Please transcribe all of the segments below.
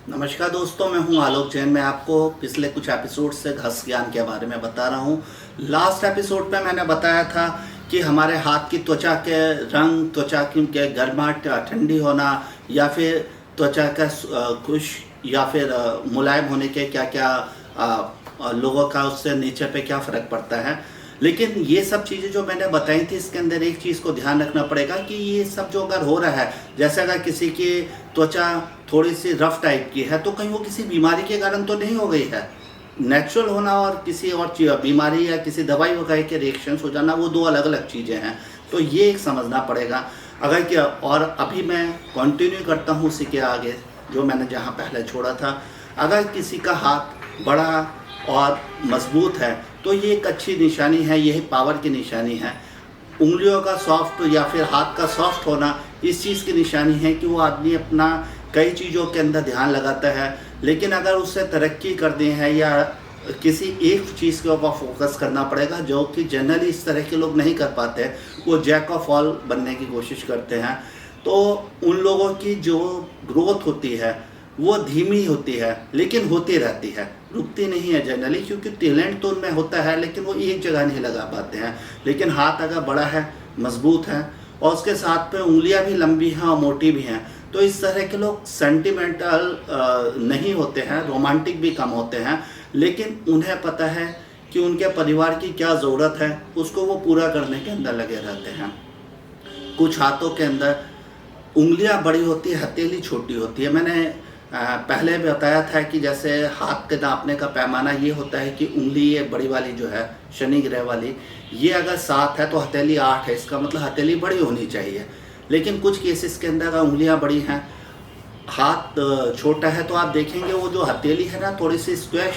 नमस्कार दोस्तों, मैं हूं आलोक जैन। मैं आपको पिछले कुछ एपिसोड से घस ज्ञान के बारे में बता रहा हूं। लास्ट एपिसोड पे मैंने बताया था कि हमारे हाथ की त्वचा के रंग, त्वचा की के गर्माहट, ठंडी होना या फिर त्वचा का खुश या फिर मुलायम होने के क्या क्या लोगों का उससे नेचर पे क्या फ़र्क पड़ता है। लेकिन ये सब चीज़ें जो मैंने बताई थी, इसके अंदर एक चीज़ को ध्यान रखना पड़ेगा कि ये सब जो अगर हो रहा है, जैसे अगर किसी की त्वचा थोड़ी सी रफ टाइप की है तो कहीं वो किसी बीमारी के कारण तो नहीं हो गई है। नेचुरल होना और किसी और बीमारी या किसी दवाई वगैरह के रिएक्शंस हो जाना, वो दो अलग अलग चीज़ें हैं। तो ये एक समझना पड़ेगा। अगर क्या, और अभी मैं कंटिन्यू करता हूँ उसी के आगे जो मैंने जहाँ पहले छोड़ा था। अगर किसी का हाथ बड़ा और मजबूत है तो ये एक अच्छी निशानी है, यही पावर की निशानी है। उंगलियों का सॉफ्ट या फिर हाथ का सॉफ्ट होना इस चीज़ की निशानी है कि वो आदमी अपना कई चीज़ों के अंदर ध्यान लगाता है। लेकिन अगर उससे तरक्की करनी है या किसी एक चीज़ के ऊपर फोकस करना पड़ेगा, जो कि जनरली इस तरह के लोग नहीं कर पाते, वो जैक ऑफ ऑल बनने की कोशिश करते हैं। तो उन लोगों की जो ग्रोथ होती है वो धीमी होती है, लेकिन होती रहती है, रुकती नहीं है जनरली, क्योंकि टैलेंट तो उनमें होता है लेकिन वो एक जगह नहीं लगा पाते हैं। लेकिन हाथ अगर बड़ा है, मजबूत है और उसके साथ में उंगलियां भी लंबी हैं और मोटी भी हैं, तो इस तरह के लोग सेंटिमेंटल नहीं होते हैं, रोमांटिक भी कम होते हैं। लेकिन उन्हें पता है कि उनके परिवार की क्या ज़रूरत है, उसको वो पूरा करने के अंदर लगे रहते हैं। कुछ हाथों के अंदर उंगलियां बड़ी होती है, हथेली छोटी होती है। मैंने पहले भी बताया था कि जैसे हाथ के नापने का पैमाना ये होता है कि उंगली ये बड़ी वाली जो है, शनि ग्रह वाली, ये अगर 7 है तो हथेली 8 है, इसका मतलब हथेली बड़ी होनी चाहिए। लेकिन कुछ केसेस के अंदर अगर उंगलियां बड़ी हैं, हाथ छोटा है, तो आप देखेंगे वो जो हथेली है ना, थोड़ी सी स्क्वायर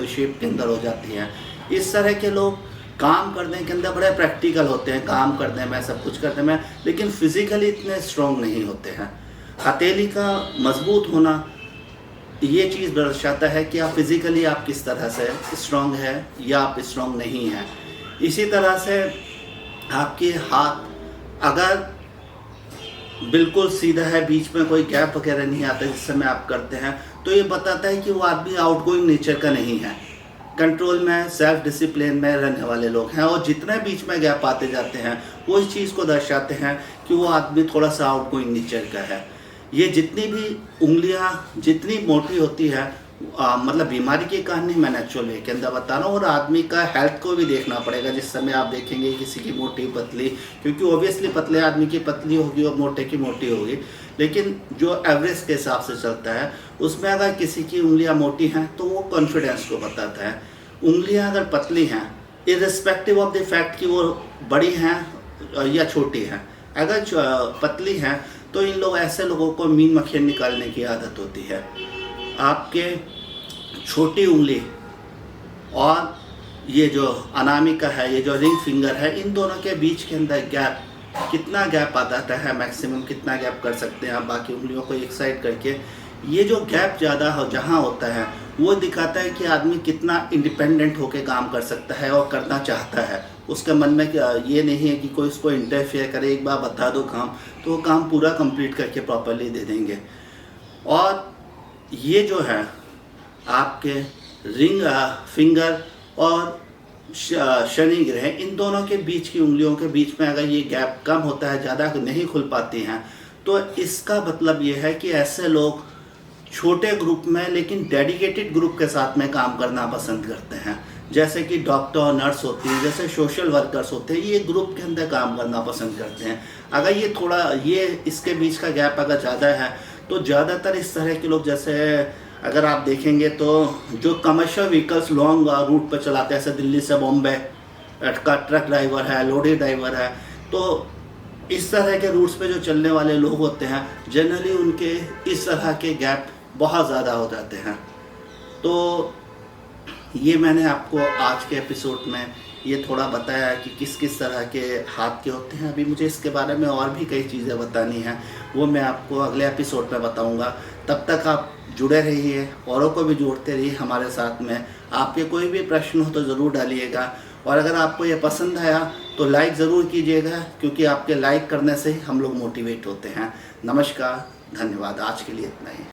शेप के अंदर हो जाती है। इस तरह के लोग काम करने के अंदर बड़े प्रैक्टिकल होते हैं, काम करने में, सब कुछ करने में, लेकिन फिजिकली इतने स्ट्रांग नहीं होते हैं। हथेली का मजबूत होना ये चीज़ दर्शाता है कि आप फिज़िकली आप किस तरह से स्ट्रांग है या आप स्ट्रांग नहीं हैं। इसी तरह से आपके हाथ अगर बिल्कुल सीधा है, बीच में कोई गैप वगैरह नहीं आता जिस समय आप करते हैं, तो ये बताता है कि वो आदमी आउटगोइंग नेचर का नहीं है, कंट्रोल में, सेल्फ डिसिप्लिन में रहने वाले लोग हैं। और जितने बीच में गैप आते जाते हैं वो इस चीज़ को दर्शाते हैं कि वो आदमी थोड़ा सा आउटगोइंग नेचर का है। ये जितनी भी उंगलियां जितनी मोटी होती है, मतलब बीमारी की कहानी मैं नेचुरल वे के अंदर बता रहा हूँ। और आदमी का हेल्थ को भी देखना पड़ेगा। जिस समय आप देखेंगे किसी की मोटी पतली, क्योंकि ओबियसली पतले आदमी की पतली होगी और मोटे की मोटी होगी, लेकिन जो एवरेज के हिसाब से चलता है उसमें अगर किसी की उंगलियां मोटी हैं तो वो कॉन्फिडेंस को बताता है। उंगलियां अगर पतली हैं, इर्रिस्पेक्टिव ऑफ द फैक्ट कि वो बड़ी हैं या छोटी हैं, अगर पतली हैं तो इन लोग, ऐसे लोगों को मीन मक्खियाँ निकालने की आदत होती है। आपके छोटी उंगली और ये जो अनामिका है, ये जो रिंग फिंगर है, इन दोनों के बीच के अंदर गैप, कितना गैप आ जाता है, मैक्सिमम कितना गैप कर सकते हैं आप बाकी उंगलियों को एक साइड करके। ये जो गैप ज़्यादा हो जहाँ होता है वो दिखाता है कि आदमी कितना इंडिपेंडेंट होकर काम कर सकता है और करना चाहता है। उसके मन में ये नहीं है कि कोई उसको इंटरफेयर करे, एक बार बता दो काम तो वो काम पूरा कंप्लीट करके प्रॉपरली दे देंगे। और ये जो है आपके रिंग फिंगर और शनि ग्रह, इन दोनों के बीच की उंगलियों के बीच में अगर ये गैप कम होता है, ज़्यादा नहीं खुल पाती हैं, तो इसका मतलब ये है कि ऐसे लोग छोटे ग्रुप में लेकिन डेडिकेटेड ग्रुप के साथ में काम करना पसंद करते हैं। जैसे कि डॉक्टर, नर्स होती है, जैसे सोशल वर्कर्स होते हैं, ये ग्रुप के अंदर काम करना पसंद करते हैं। अगर ये थोड़ा, ये इसके बीच का गैप अगर ज़्यादा है तो ज़्यादातर इस तरह के लोग, जैसे अगर आप देखेंगे तो जो कमर्शियल व्हीकल्स लॉन्ग रूट पर चलाते हैं, जैसे दिल्ली से बॉम्बे का ट्रक ड्राइवर है, लोडी ड्राइवर है, तो इस तरह के रूट्स पे जो चलने वाले लोग होते हैं, जनरली उनके इस तरह के गैप बहुत ज़्यादा हो जाते हैं। तो ये मैंने आपको आज के एपिसोड में ये थोड़ा बताया कि किस किस तरह के हाथ के होते हैं। अभी मुझे इसके बारे में और भी कई चीज़ें बतानी हैं, वो मैं आपको अगले एपिसोड में बताऊंगा। तब तक आप जुड़े रहिए, औरों को भी जोड़ते रहिए हमारे साथ में। आपके कोई भी प्रश्न हो तो ज़रूर डालिएगा, और अगर आपको ये पसंद आया तो लाइक ज़रूर कीजिएगा, क्योंकि आपके लाइक करने से ही हम लोग मोटिवेट होते हैं। नमस्कार, धन्यवाद। आज के लिए इतना ही।